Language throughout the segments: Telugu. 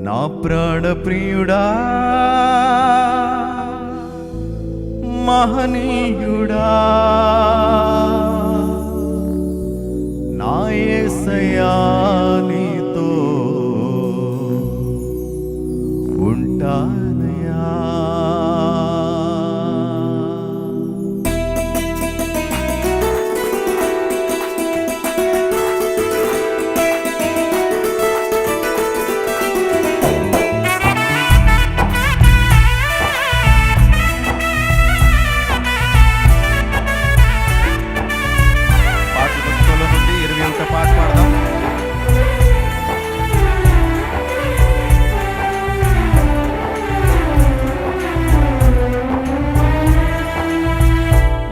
నా ప్రాణ ప్రియుడా మహనీయుడా నా యేసయ్యా నీతో ఉంటానయ్యా.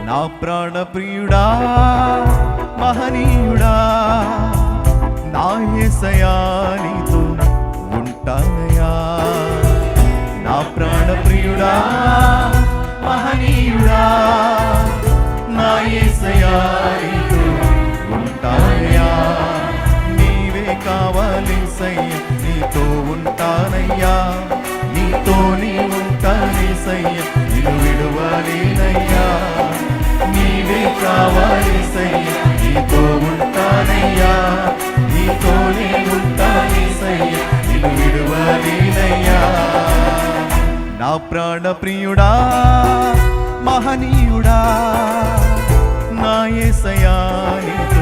నా ప్రాణ ప్రియుడా మహనీయుడా నా యేసయ్యా నీతో ఉంటానయ్యా. నా ప్రాణ ప్రియుడా మహనీయుడా నా యేసయ్యా నీతో ఉంటానయ్యా. నీవే కావాలేసయ్యా నీతో ఉంటానయ్యా. నీతో నీ ఉంటానేసయ్యా నిన్ను విడువలేనయ్యా. నీవే కావాలేసయ్యా నీతో ఉంటానయ్యా. నీతోనే ఉంటానేసయ్యా నిన్ను విడువలేనయ్యా. నా ప్రాణ ప్రియుడా మహనీయుడా నా యేసయ్యా నీతో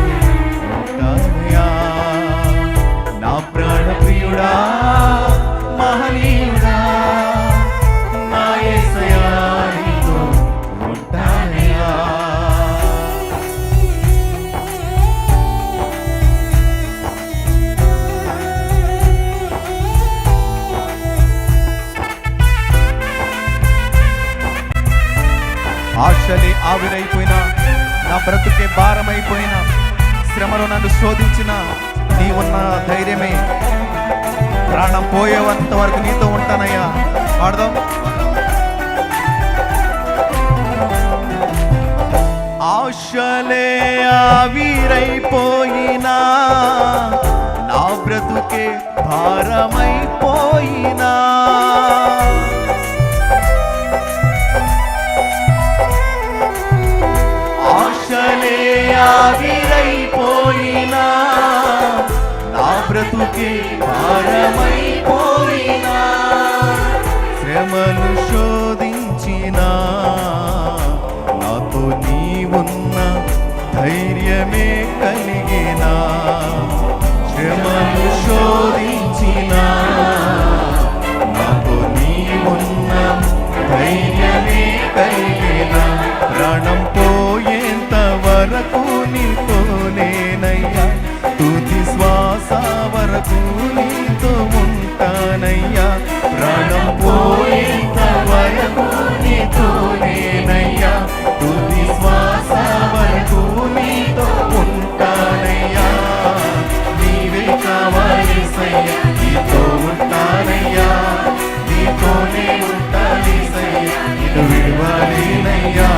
ఉంటానయ్యా. నా ప్రాణ ప్రియుడా మహనీయుడా నా యేసయ్యా నీతో ఉంటానయ్యా. ఆశలే ఆవిరైపోయినా నా బ్రతుకే భారమైపోయినా శ్రమలో నన్ను శోధించిన నీవున్న ధైర్యమే. ప్రాణం పోయేంత వరకు నీతో ఉంటానయ్యా. పాడదాం. ఆశలే ఆవిరైపోయినా నా బ్రతుకే భారమైపోయినా ఆశలే ఆవిరైపోయినా నా బ్రతుకే భారమైపోయినా శ్రమలు శోధించినా నాతో నీవున్న ధైర్యమే కలిగినా. శ్రమలు శోధించినా నాతో నీవున్న ధైర్యమే కలిగినా. ప్రాణం పోయేంత వరకు నీతోనేనయ్యా. తుది శ్వాస వరకు నీతో ఉంటానయ్యా. ప్రాణం పోయేంత వరకు నీతోనేనయ్యా. తుది శ్వాస వరకు నీతో ఉంటానయ్యా. నీవే కావాలేసయ్యా నీతో ఉంటానయ్యా. నీతోనే ఉంటానేసయ్యా నిన్ను విడువలేనయ్యా.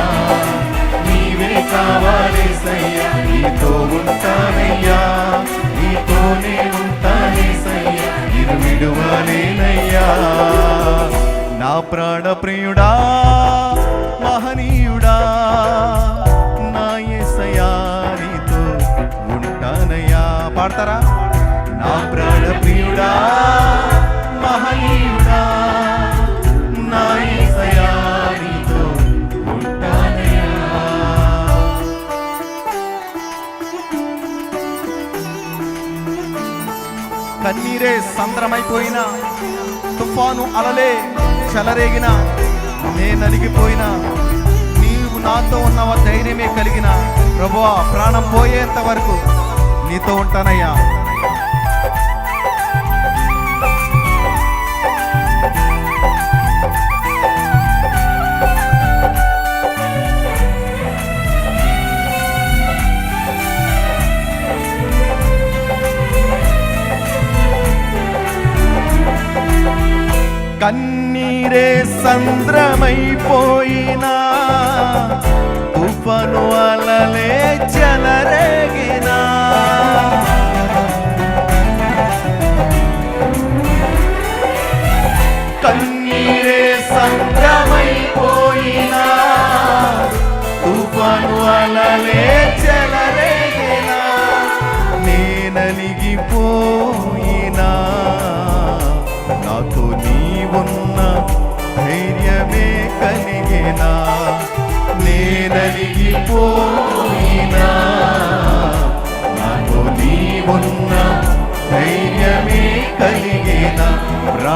నీవే కావాలేసయ్యా నీతో ఉంటానయ్యా. నీతోనే ఉంటానేసయ్యా నిన్ను విడువలేనయ్యా. నా ప్రాణ ప్రియుడా మహనీయుడా నా యేసయ్యా నీతో ఉంటానయ్యా. పాడతారా? నా ప్రాణ ప్రియుడా మహనీయుడా నా యేసయ్యా నీతో ఉంటానయ్యా. కన్నీరే సంద్రమైపోయినా తుఫాను అలలే చెలరేగిన నేనలిగిపోయినా నీవు నాతో ఉన్నవ ధైర్యమే కలిగిన. ప్రభువా ప్రాణం పోయేంత వరకు నీతో ఉంటానయ్యా. కన్నీరే సంద్రమైపోయినా తుఫాను అలలే చెలరేగినా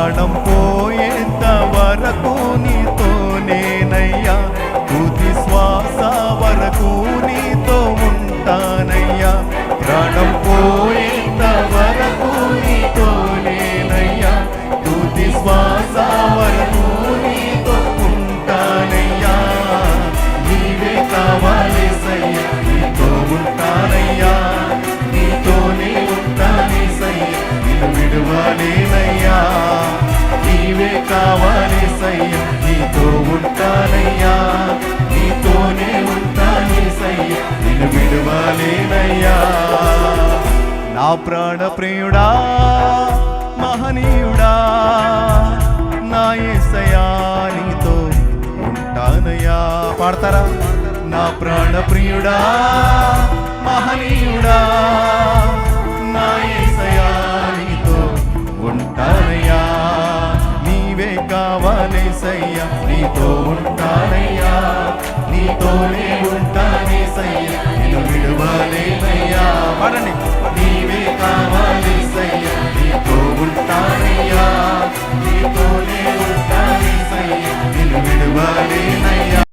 ప్రాణం పోయేంత వరకు నీతోనేనయ్యా, తుది శ్వాస వరకు నీతో ఉంటానయ్యా. ప్రాణం పోయేంత వరకు నీతోనేనయ్యా, తుది శ్వాస వరకు నీతో ఉంటానయ్యా. నీవే కావాలేసయ్యా, నీతో ఉంటానయ్యా, నీతోనే ఉంటానేసయ్యా, నిన్ను విడువలేనయ్యా. నీవే కావాలేసయ్యా, నీతో ఉంటానయ్యా, నీతోనే ఉంటానేసయ్యా, నిన్ను విడువలేనయ్యా. నా ప్రాణ ప్రియుడా, మహనీయుడా, నా యేసయ్యా నీతో ఉంటానయ్యా. పాడతారా? నా ప్రాణ ప్రియుడా,